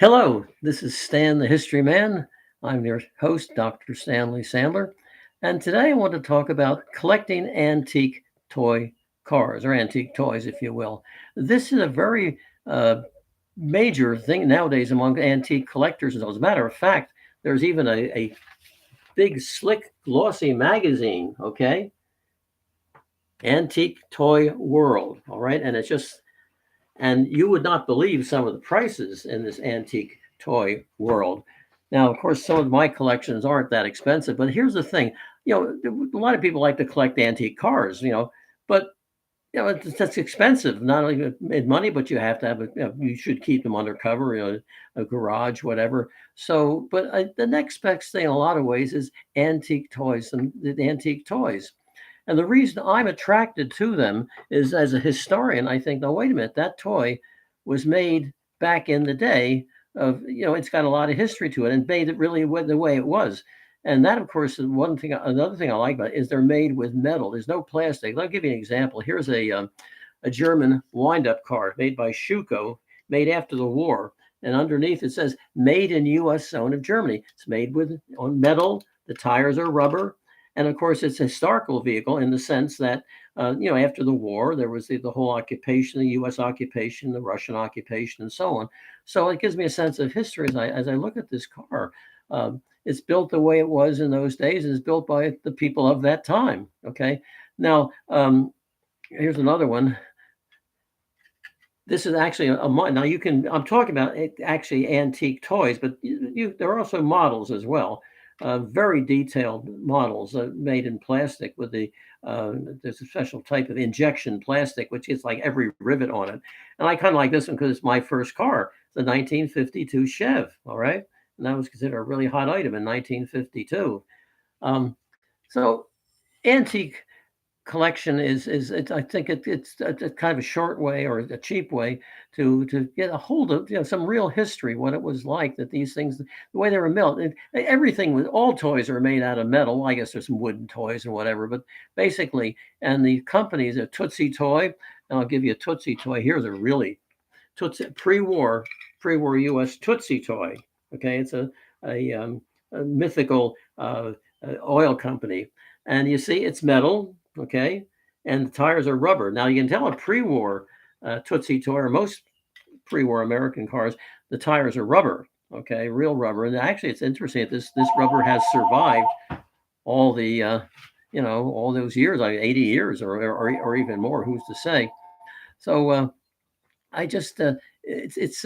Hello, this is Stan the History Man. I'm your host, Dr. Stanley Sandler, and today I want to talk about collecting antique toy cars or antique toys, if you will. This is a very uh, major thing nowadays among antique collectors. As a matter of fact, there's even a big, slick, glossy magazine, okay? Antique Toy World, all right? And you would not believe some of the prices in this antique toy world. Now, of course, some of my collections aren't that expensive, but here's the thing: a lot of people like to collect antique cars, but that's expensive. Not only in money, but you have to have you should keep them undercover, a garage, whatever. So, but the next best thing in a lot of ways is antique toys and the antique toys. And the reason I'm attracted to them is as a historian, I think, no, wait a minute, that toy was made back in the day it's got a lot of history to it and made it really the way it was. And that, of course, is one thing. Another thing I like about it is they're made with metal. There's no plastic. I'll give you an example. Here's a German wind-up car made by Schuco, made after the war. And underneath it says "Made in U.S. Zone of Germany." It's made with on metal. The tires are rubber. And of course, it's a historical vehicle in the sense that, after the war, there was the whole occupation, the U.S. occupation, the Russian occupation, and so on. So it gives me a sense of history as I look at this car. It's built the way it was in those days. It's built by the people of that time. Okay. Now, here's another one. This is actually now you can. I'm talking about actually antique toys, but there are also models as well. Very detailed models made in plastic with there's a special type of injection plastic, which is like every rivet on it. And I kind of like this one because it's my first car, the 1952 Chev. All right, and that was considered a really hot item in 1952. So antique collection I think it's a kind of a short way or a cheap way to get a hold of some real history, what it was like that these things, the way they were built. Everything with all toys are made out of metal. Well, I guess there's some wooden toys and whatever, but basically, and the companies, a Tootsie toy, and I'll give you a Tootsie toy. Here's a really Tootsie pre-war U.S. Tootsie toy. Okay, it's a mythical oil company, and you see it's metal. Okay, and the tires are rubber. Now you can tell a pre-war Tootsie toy or most pre-war American cars, the tires are rubber. Okay, real rubber. And actually, it's interesting that this rubber has survived all the all those years, like 80 years or even more. Who's to say? So I just it's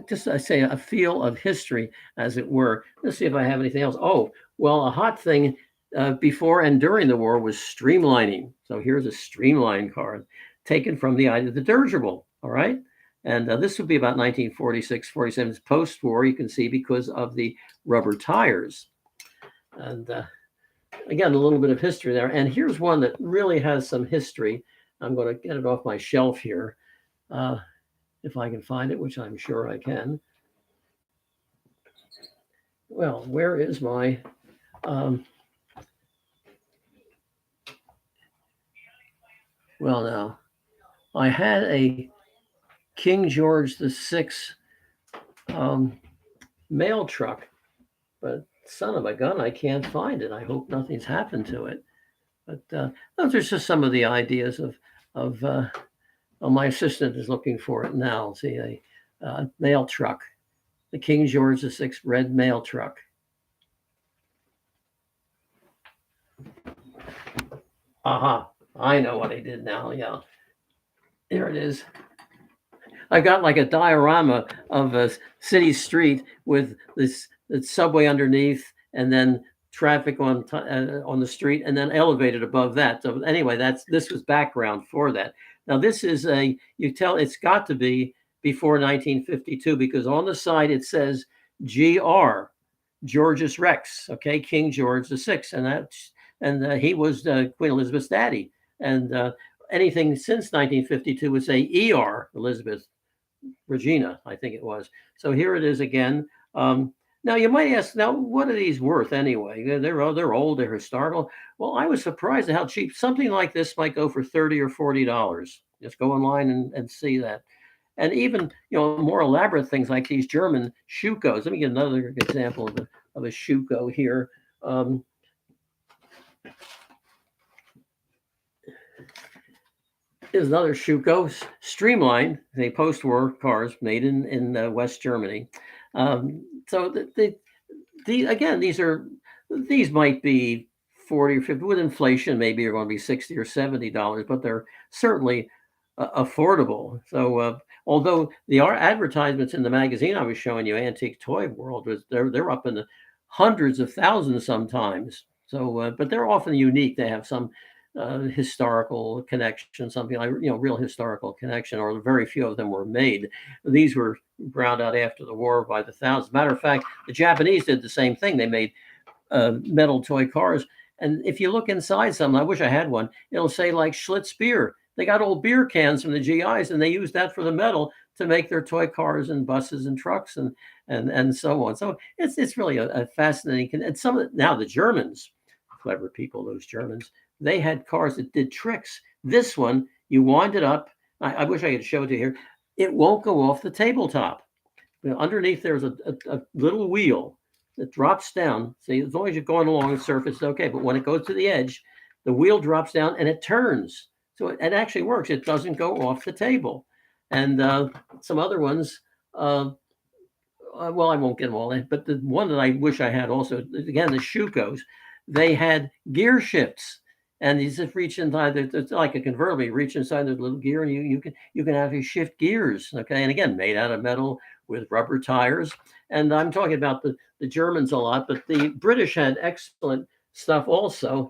just I say a feel of history, as it were. Let's see if I have anything else. Oh, well, a hot thing before and during the war was streamlining. So here's a streamline car taken from the dirigible. All right. And this would be about 1946, 47. It's post-war, you can see, because of the rubber tires. And again, a little bit of history there. And here's one that really has some history. I'm going to get it off my shelf here, if I can find it, which I'm sure I can. Well, where is my um, well, now I had a King George VI mail truck, but son of a gun, I can't find it. I hope nothing's happened to it. But those are just some of the ideas of well, my assistant is looking for it now. See, a mail truck, the King George VI red mail truck. Aha, I know what I did now. Yeah, here it is. I got like a diorama of a city street with this subway underneath, and then traffic on the street, and then elevated above that. So anyway, this was background for that. Now this is you tell it's got to be before 1952 because on the side it says G.R. Georgius Rex, okay, King George VI, and he was Queen Elizabeth's daddy, and anything since 1952 would say E.R. Elizabeth Regina, I think it was. So here it is again. Now you might ask, now what are these worth anyway? They're old, they're historical. Well, I was surprised at how cheap something like this might go for $30 or $40. Just go online and see that. and even more elaborate things like these German Schucos. Let me get another example of a Schuco here. Is another Schuco, streamlined, the post-war cars made in West Germany. So again, these might be 40 or 50 with inflation. Maybe you're going to be $60 or $70, but they're certainly affordable. So although the advertisements in the magazine I was showing you, Antique Toy World, they're up in the hundreds of thousands sometimes. So but they're often unique. They have some historical connection, something like real historical connection, or very few of them were made. These were ground out after the war by the thousands. Matter of fact, the Japanese did the same thing. They made metal toy cars, and if you look inside some, I wish I had one. It'll say like Schlitz beer. They got old beer cans from the GIs, and they used that for the metal to make their toy cars and buses and trucks and so on. So it's really a fascinating. And now the Germans, clever people, those Germans, they had cars that did tricks. This one, you wind it up. I wish I could show it to you here. It won't go off the tabletop. Underneath there's a little wheel that drops down. See, as long as you're going along the surface, it's okay. But when it goes to the edge, the wheel drops down and it turns. So it actually works. It doesn't go off the table. And some other ones, well, I won't get them all in, but the one that I wish I had also, again, the Schucos, they had gear shifts. And you just reach inside. It's like a convertible. You reach inside the little gear, and you can actually shift gears. Okay, and again, made out of metal with rubber tires. And I'm talking about the Germans a lot, but the British had excellent stuff also.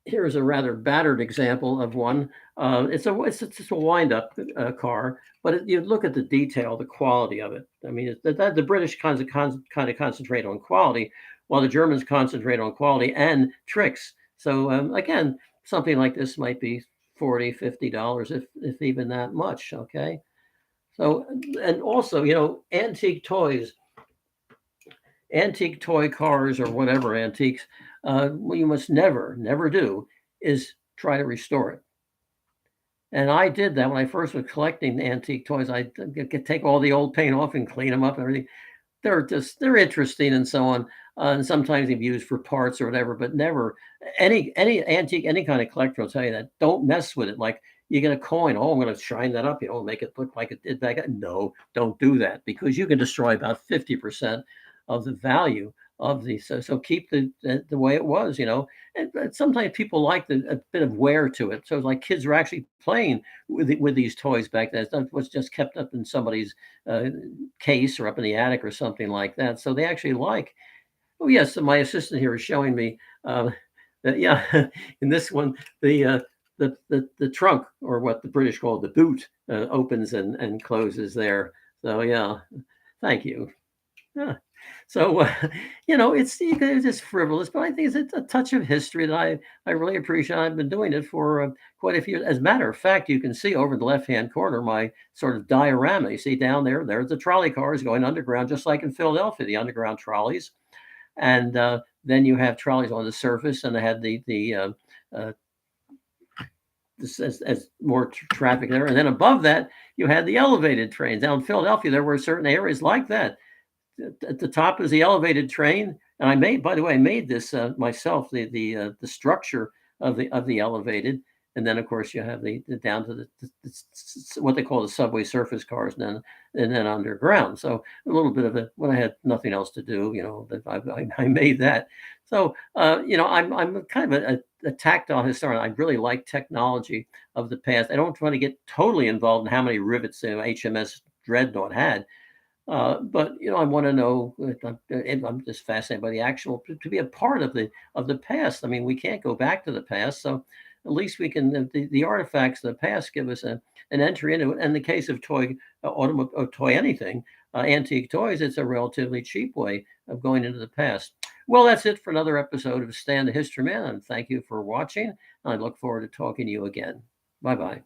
Here's a rather battered example of one. It's just a wind-up car, but you look at the detail, the quality of it. I mean, the British kind of concentrate on quality, while the Germans concentrate on quality and tricks. So again, something like this might be $40, $50, if even that much. Okay. So, and also, antique toys, antique toy cars or whatever antiques, what you must never do is try to restore it. And I did that when I first was collecting antique toys. I could take all the old paint off and clean them up and everything. They're interesting and so on. And sometimes they've used for parts or whatever, but never any antique, any kind of collector will tell you that don't mess with it. Like you get a coin, oh, I'm going to shine that up, make it look like it did back then. No, don't do that because you can destroy about 50% of the value of these. So keep the way it was, And sometimes people like a bit of wear to it. So it's like kids are actually playing with these toys back then. It was just kept up in somebody's case or up in the attic or something like that. So they actually like. Oh yes, so my assistant here is showing me that in this one the trunk, or what the British call the boot, opens and closes there. So yeah, thank you. Yeah. So it's just frivolous, but I think it's a touch of history that I really appreciate. I've been doing it for quite a few years. As a matter of fact, you can see over in the left-hand corner my sort of diorama. You see down there's the trolley cars going underground, just like in Philadelphia, the underground trolleys. And then you have trolleys on the surface, and they had as more traffic there. And then above that, you had the elevated trains. Now in Philadelphia, there were certain areas like that. At the top is the elevated train, and I made this myself. The structure of the elevated, and then of course you have the down to the what they call the subway surface cars, and then underground. So a little bit of it when I had nothing else to do, that I made that. So I'm kind of a tactile historian. I really like technology of the past. I don't want to get totally involved in how many rivets HMS Dreadnought had. But I want to know. I'm just fascinated by the actual to be a part of the past. I mean, we can't go back to the past, so at least we can. The artifacts of the past give us an entry into it. And in the case of toy, toy anything, antique toys, it's a relatively cheap way of going into the past. Well, that's it for another episode of Stan the History Man, and thank you for watching. I look forward to talking to you again. Bye bye.